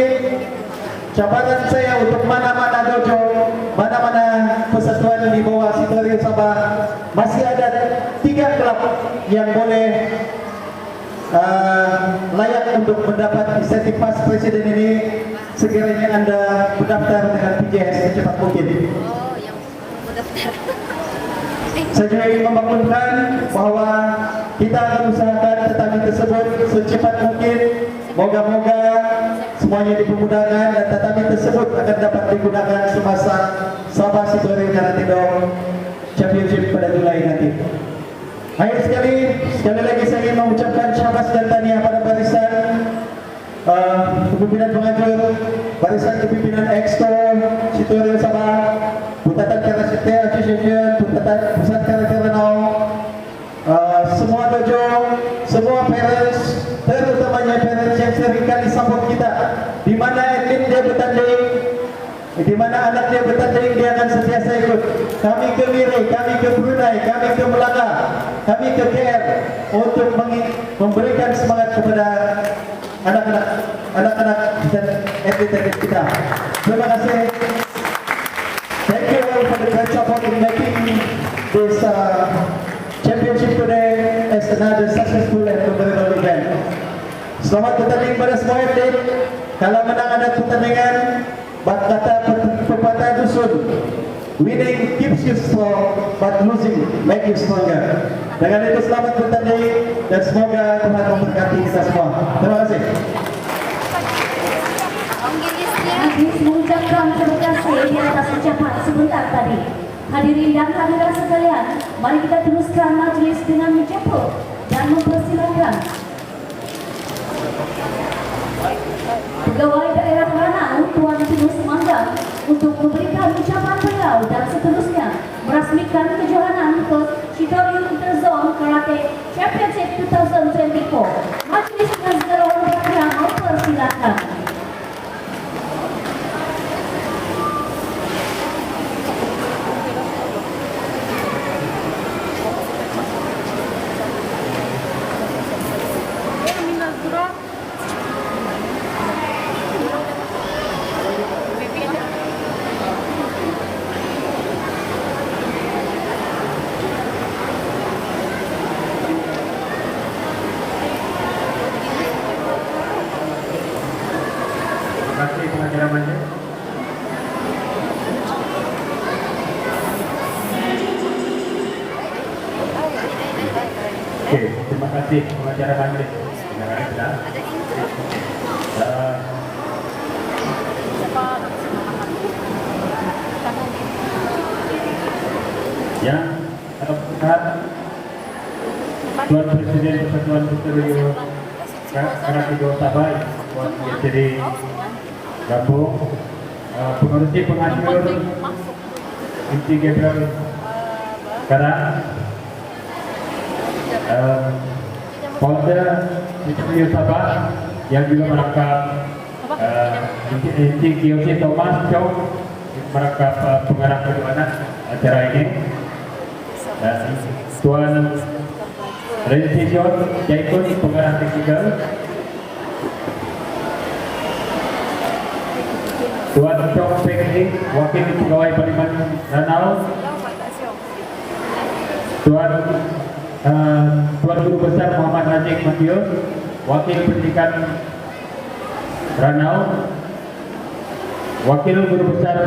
Cabaran saya untuk mana-mana dojo, mana-mana persatuan di bawah Sidoarjo Sabah, masih ada 3 klub yang boleh layak untuk mendapat insentif khas presiden ini. Sekiranya Anda mendaftar dengan PJS secepat mungkin. Oh, yang mendaftar. Saya juga ingin membangunkan bahwa kita akan usahakan tatami tersebut secepat mungkin. Moga-moga semuanya dipermudahkan dan tatami tersebut akan dapat digunakan semasa Sabah Sidoarjo Karate Do Championship pada Julai nanti. Akhir sekali lagi saya ingin mengucapkan syabas dan tahniah pada barisan kepimpinan pengajur, barisan kepimpinan Exco Sidoarjo Sabah, Putatan Karate Association, Putatan Pusat Karate Renau, semua dojo, semua parents, terutamanya parents yang seringkali support kita. Di mana atlet dia bertanding, di mana anak dia bertanding, dia akan sentiasa ikut. Kami ke Miri, kami ke Brunei, kami ke Melaka, kami ke KL untuk memberikan semangat kepada anak-anak dan atlet-atlet kita. Terima kasih. Thank you all for the great support in making this championship today as another successful and memorable event. Selamat bertanding pada semua atlet. Kalau menang ada pertandingan, kata pepatah dusun, winning keeps you strong, but losing make you stronger. Dengan itu selamat bertanding dan semoga Tuhan memberkati kita semua. Terima kasih. Habis mengucapkan terima kasih di atas ucapan sebentar tadi. Hadirin dan hadirat sekalian, mari kita teruskan majelis dengan menjemput dan mempersilakan Pegawai Daerah Ranau Tuan Tinus Manggang untuk memberikan ucapan beliau dan seterusnya merasmikan kejohanan ke Sidoarjo Interzone Karate Championship 2024. Majelis dengan segala hormatnya mempersilakan. kasih pengacara majelis. Terima kasih sudah. Yang saat Tuan Presiden Persatuan Puteri Karatigo Sabai buat jadi gabung pengurusi pengatur Inti Gabriel sekarang Polda Puteri Sabah yang juga merangkap Inti Kiyoshi Thomas Chow merangkap pengarah kejuanan acara ini. Tuan Renzi John Jaikun pengarah teknikal, Tuan Chong Peng Hing wakil pegawai Parlimen Ranau, Tuan Guru Besar Muhammad Razik Matius wakil pendidikan Ranau, wakil Guru Besar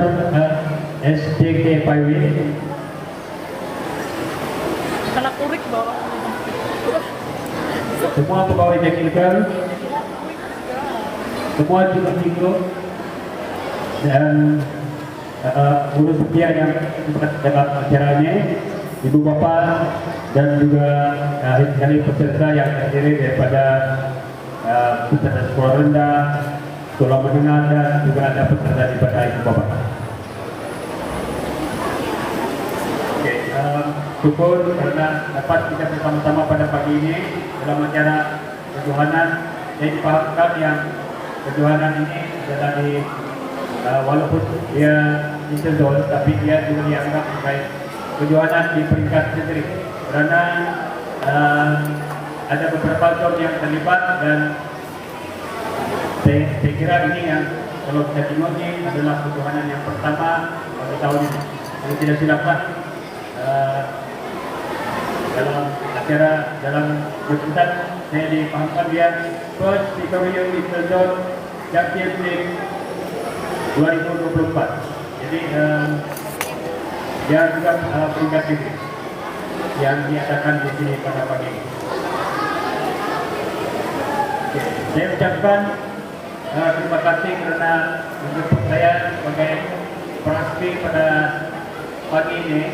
SDK Paiwi, Anak urik bawa. semua pegawai teknikal, semua cikgu dan guru setia yang dalam acara ini, ibu bapak dan juga sekali peserta yang terdiri daripada peserta sekolah rendah, sekolah menengah dan juga ada peserta daripada ibu bapak. Syukur karena dapat kita bersama-sama pada pagi ini dalam acara kejohanan yang dipahamkan yang kejohanan ini adalah di walaupun dia interdol tapi dia juga dianggap sebagai kejohanan di peringkat negeri karena ada beberapa zon yang terlibat dan saya kira ini yang kalau kita tengok ini adalah kejohanan yang pertama pada tahun ini. Kalau tidak silaplah dalam acara dalam jemputan saya dipahamkan dia First Victorian Interdol Champions League 2024. Jadi dia juga peringkat negeri yang diadakan di sini pada pagi ini. Saya ucapkan terima kasih kerana menjemput saya sebagai perasmi pada pagi ini.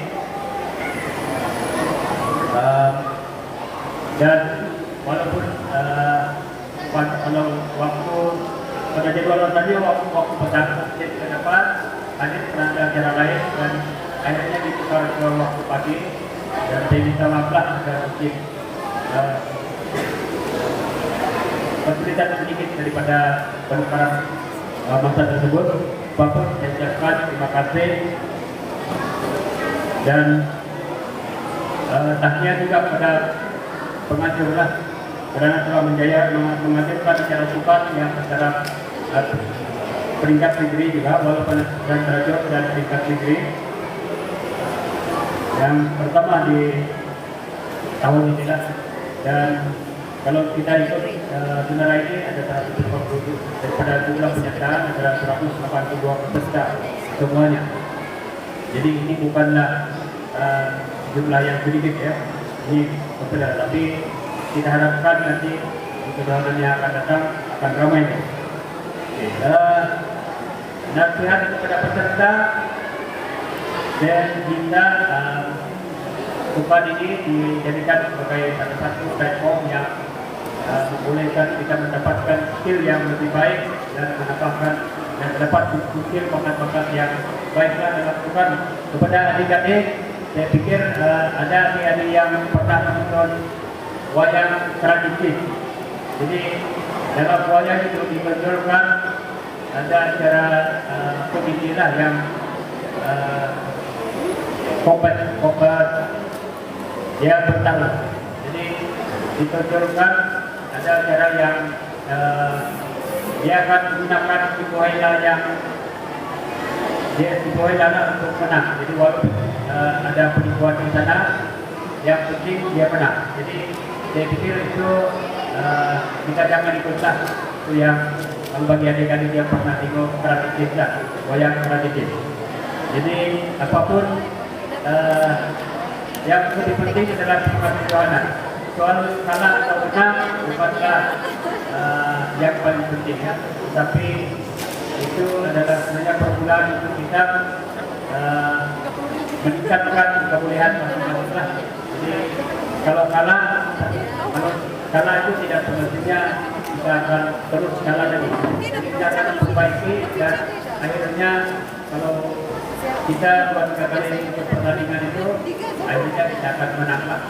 Dan walaupun kalau waktu pada jadwal tadi waktu petang saya tidak dapat hadir kerana acara lain dan akhirnya ditukar ke waktu pagi dan saya minta maaf agar mungkin kesulitan sedikit daripada penukaran masa tersebut. Bapak saya ucapkan terima kasih dan tahniah juga kepada pengatur lah kerana telah mengajarkan secara cepat yang secara peringkat negeri juga walaupun dan derajat dan peringkat negeri yang pertama di tahun ini lah. Dan kalau kita ikut sebenarnya ini ada 150 daripada jumlah penyertaan ada 182 peserta semuanya. Jadi ini bukanlah jumlah yang sedikit ya, ini betul, tapi kita harapkan nanti kejuaraan yang akan datang akan ramai. Nasihat kepada peserta dan kita UPAD ini dijadikan sebagai satu platform yang membolehkan kita mendapatkan skill yang lebih baik dan menambahkan dan dapat skill bakat-bakat yang baiklah dalam UPAD. Kepada adik-adik, saya pikir ada adik-adik yang pernah menonton wayang tradisi. Jadi dalam wayang itu dibenturkan ada acara pemilihan yang kompat dia bertarung. Jadi dibenturkan ada acara yang dia akan menggunakan tipuhela yang dia tipuhela untuk menang. Jadi walaupun ada penipuan di sana, yang penting dia menang. Jadi saya pikir itu kita jangan ikutlah itu yang bagi adik-adik yang pernah tengok tradisi lah, wayang tradisi. Jadi apapun yang lebih penting adalah semangat kejuangan. soal salah atau benar bukanlah yang paling penting ya, tapi itu adalah sebenarnya permulaan untuk kita meningkatkan kebolehan masing-masing lah. Jadi kalau kalah itu tidak semestinya kita akan terus kalah lagi. Kita akan memperbaiki dan akhirnya kalau kita buat kali ikut pertandingan itu akhirnya kita akan menang lah.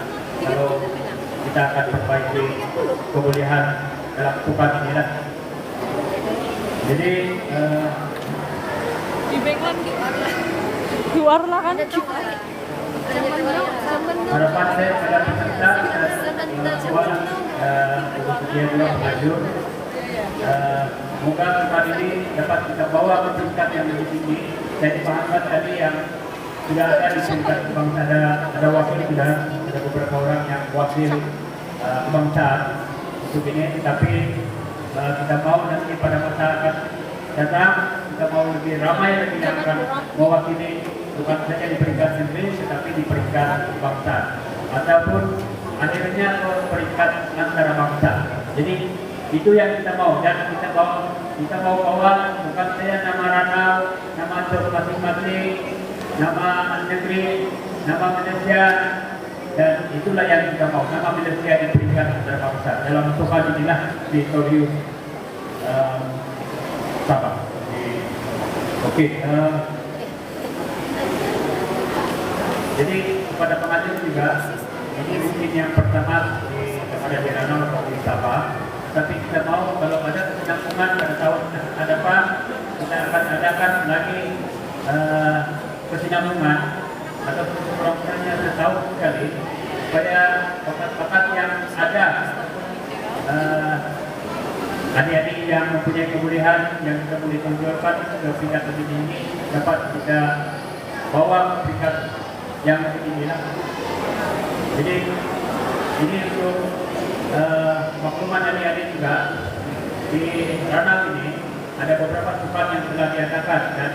Kalau kita akan perbaiki kebolehan dalam tukan ini lah. Jadi keluar lah kan. harapan saya pada peserta semua dia juga mengajur. Semoga tempat ini dapat kita bawa ke tingkat yang lebih tinggi. Saya dipahamkan tadi yang sudah ada di tingkat kebangsaan, ada wakil sudah, ada beberapa orang yang wakil kebangsaan untuk ini, tapi kita mau nanti pada masyarakat datang, kita mau lebih ramai lagi yang akan mewakili bukan saja di peringkat negeri, tetapi di peringkat kebangsaan ataupun akhirnya ke peringkat antara bangsa. Jadi itu yang kita mau, dan kita mau bawa bukan saja nama Ranau, nama Jog masing-masing, nama negeri, nama Malaysia, dan itulah yang kita mau, nama Malaysia di peringkat antara bangsa dalam soal inilah di Torius Sabah. Oke, jadi kepada pengajar juga, ini mungkin yang pertama kepada di Ranau atau di Sabah. Tapi kita mau kalau ada kesinambungan pada tahun hadapan, kita akan adakan lagi kesinambungan atau programnya setahun sekali, supaya bakat-bakat yang ada, adik-adik yang mempunyai kebolehan yang kita boleh tonjolkan ke peringkat lebih tinggi dapat kita bawa ke peringkat yang lebih tinggi lah. Jadi ini untuk makluman adik-adik juga, di Ranau ini ada beberapa sukan yang telah diadakan, dan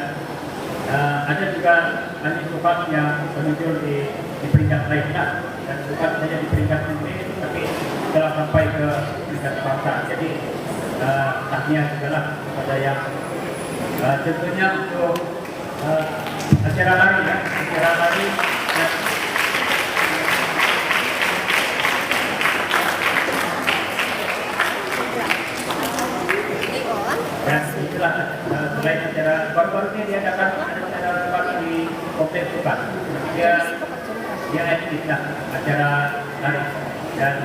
ada juga ahli sukan yang muncul di peringkat lainnya, dan bukan saja di peringkat negeri tapi telah sampai ke peringkat bangsa. Jadi tahniah juga lah kepada yang tentunya untuk acara lari ya, acara lari dan itulah selain acara baru-baru ini diadakan acara sukan di kompleks sukan. Dia aktif lah acara lari, dan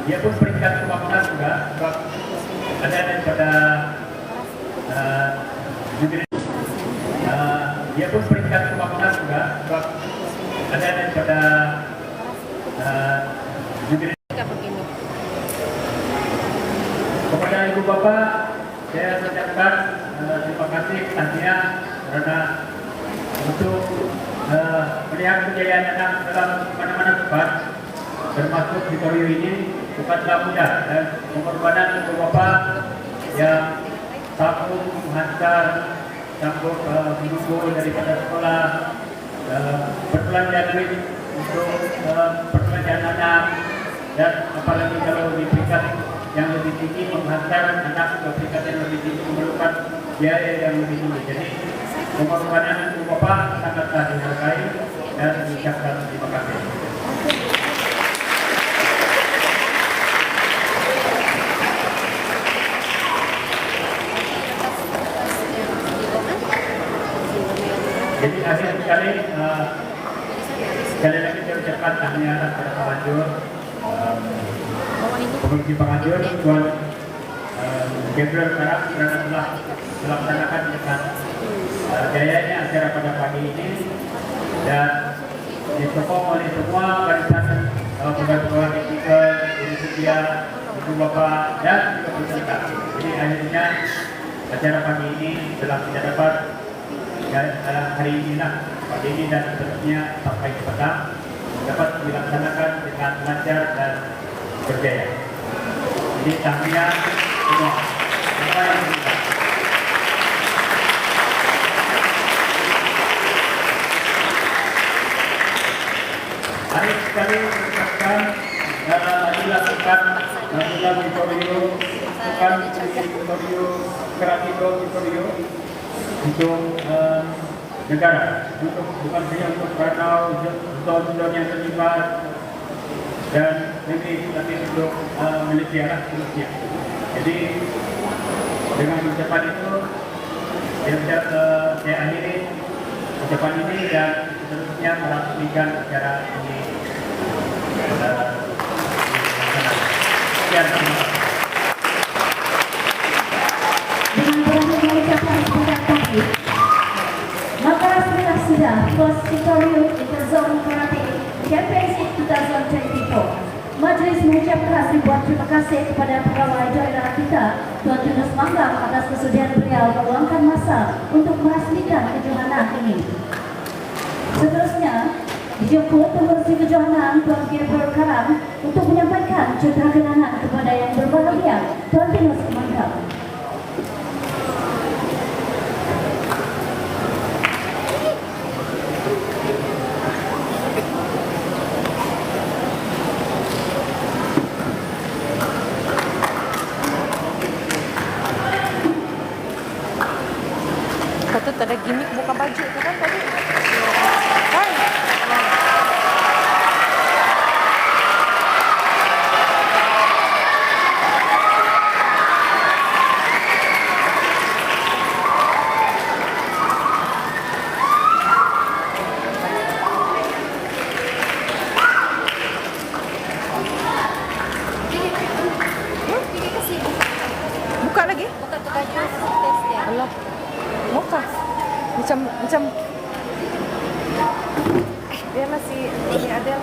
dia pun peringkat kebangsaan juga, sebab ada daripada negeri. Dia pun peringkat kebangsaan juga, sebab ada daripada negeri. Kepada ibu bapak, saya ucapkan terima kasih tahniah karena untuk melihat kejayaan anak dalam mana-mana tempat, termasuk di Torio ini, bukanlah mudah, dan pengorbanan ibu bapak yang sanggup menghantar, sanggup menunggu daripada sekolah, perbelanjaan duit untuk perbelanjaan anak, dan apalagi kalau di peringkat yang lebih tinggi menghantar anak ke peringkat yang lebih tinggi memerlukan biaya yang lebih tinggi. Jadi pengorbanan ibu bapak sangatlah dihargai dan diucapkan terima kasih. Jadi akhir sekali lagi saya ucapkan tahniah kepada penganjur, Komisi Penganjur Tuan Gabriel Karak karena telah melaksanakan dengan jayanya acara pada pagi ini, dan disokong oleh semua barisan pegawai etika, Indonesia, ibu bapak dan juga peserta. Jadi akhirnya acara pagi ini telah kita dapat hari inilah, pagi ini dan seterusnya sampai ke petang dapat dilaksanakan dengan lancar dan berjaya. Jadi tahniah semua. Apa yang kita hari sekali sekarang dilakukan Nasional Victorio, bukan Victorio Kreativo Victorio untuk negara, untuk bukan hanya untuk Ranau, zon-zon yang terlibat dan negeri, tapi untuk Malaysia lah, Malaysia. Jadi dengan ucapan itu saya akhiri ucapan ini dan seterusnya melanjutkan acara ini. Sekian, terima kasih. Dengan berakhirnya ucapan singkat tadi, maka sudah First Victoria Interzone Karate Championship 2024. Majelis mengucapkan ribuan terima kasih kepada pegawai daerah kita, Tuan Yunus Manggang, atas kesudian beliau meluangkan masa untuk merasmikan kejohanan ini. Seterusnya, dijemput pengurusi kejohanan Tuan Gabriel Karam untuk menyampaikan citra kenangan kepada yang berbahagia, Tuan Yunus Manggang. Patut ada gimmick buka baju tu kan tadi. Hai. Buka lagi? Bukan tu baju tes dia. Allah. Muka. Macam dia masih ini ada.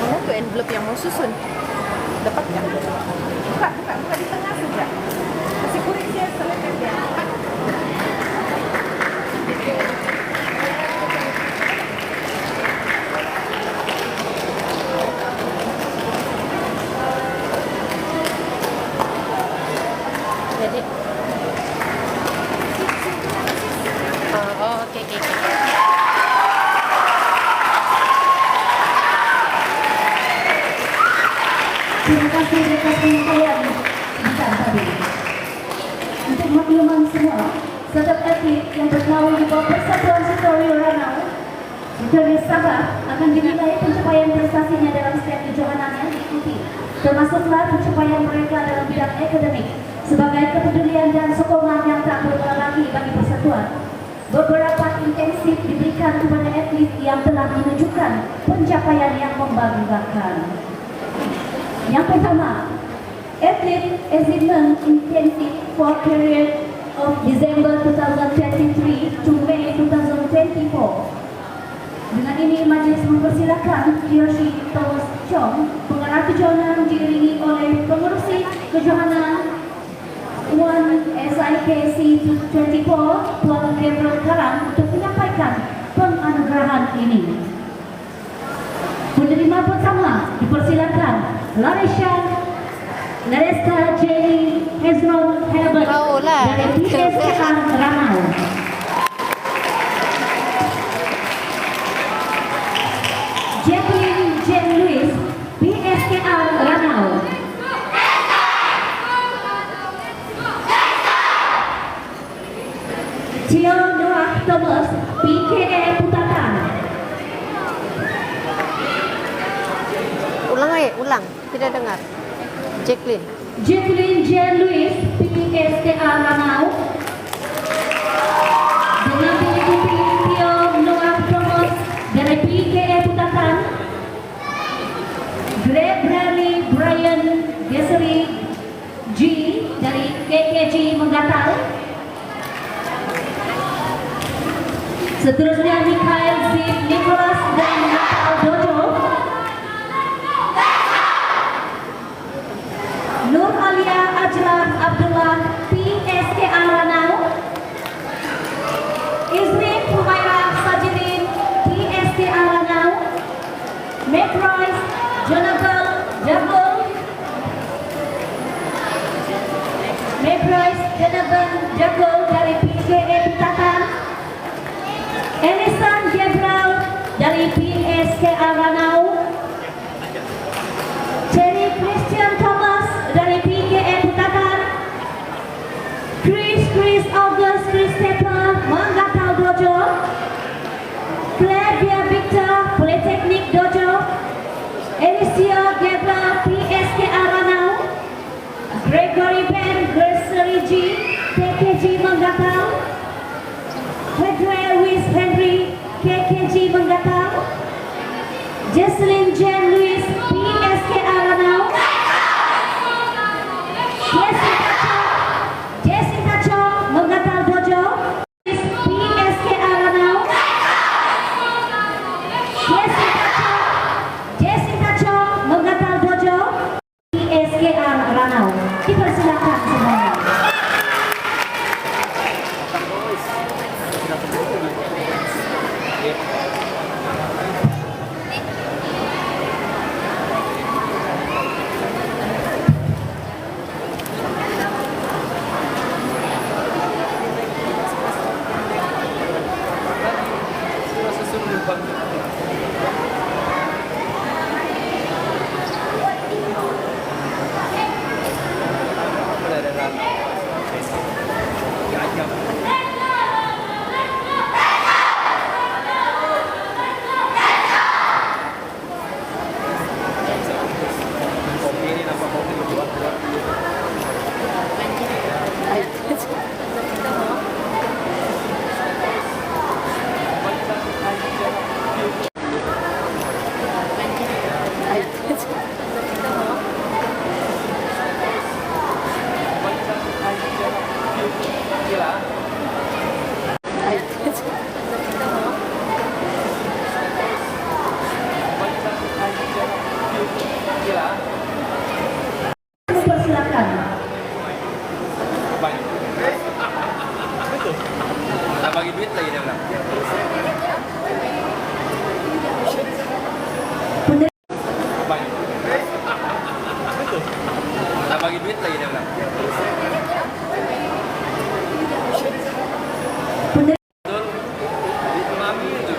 Mana tu envelope yang mau susun? Dapat tak? Buka di tengah saja. Masih kurik dia selesai dia. Jadi okey. Terima kasih atas penyampaian besar tadi. Untuk makluman semua, setiap atlet yang bernaung di bawah Persatuan Victoria Ranau, Victoria Sabah akan dinilai pencapaian prestasinya dalam setiap kejohanan yang diikuti, termasuklah pencapaian mereka dalam bidang akademik. Sebagai kepedulian dan sokongan yang tak berhalangi bagi persatuan, beberapa intensif diberikan kepada atlet yang telah menunjukkan pencapaian yang membanggakan. Yang pertama, Athlete Achievement Intensive for period of December 2023 to May 2024. Dengan ini, Majlis mempersilakan Kiyoshi Thomas Chong, pengarah kejohanan diiringi oleh pengurusi kejohanan 1 SIKC 24, Tuan Gabriel Karam, untuk menyampaikan penganugerahan ini. Penerima pertama dipersilakan Larissa Jenny Hezron Herbert dari PSKR Ranau. Jacqueline Jen Louis, PSKR Ranau. Tio Noah Thomas, PKE Putatan. Ulang. Tidak dengar. Jacqueline Jen Louis, PSKR Ranau. Dengan diikuti Tio Noah Thomas dari PKE Putatan. Greg Bradley Brian Gessery G dari KKG Menggatal. Seterusnya Mikhail Zip Nicholas dan Natal Dojo. Nur Alia Ajlan Abdullah, PSKR Ranau. Izrin Humaira Sajirin, PSKR Ranau. Mekrois Jonabal Jabul. Mekrois Jonabal Ruben Jago dari PGE Pitatan, Elisan Gabriel dari PSKA Ranau, Cherry Christian Thomas dari PGE Pitatan, Chris August Christopher Manggatau Dojo, Claudia Victor Polytechnic Dojo, Elisio Gabriel PSKA Ranau, Gregory Ben Grocery G TKG Manggatau, Hedwell Louis Henry KKG Manggatau, Jesselyn Jen Louis PSKA Ranau, Jessica Cho Manggatau Dojo PSKA Ranau, Jessica Cho Manggatau Dojo PSKA Ranau. Dipersilakan semuanya. Persilakan. Tak bagi duit lagi dia bilang. Tak bagi duit lagi dia bilang. Betul. Itu mami itu.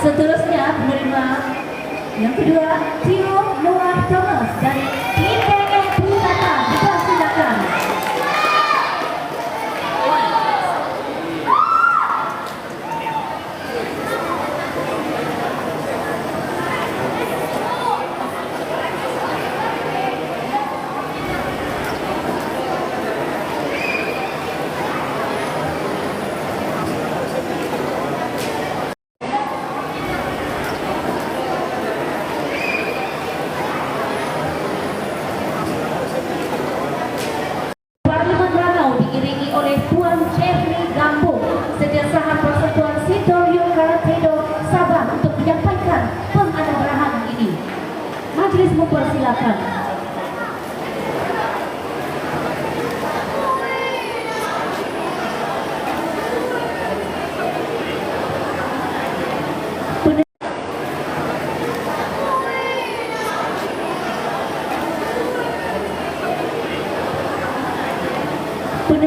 Seterusnya penerima yang kedua, Tio Noah Thomas dari IPE Pitatan. Dipersilakan. Majelis mempersilakan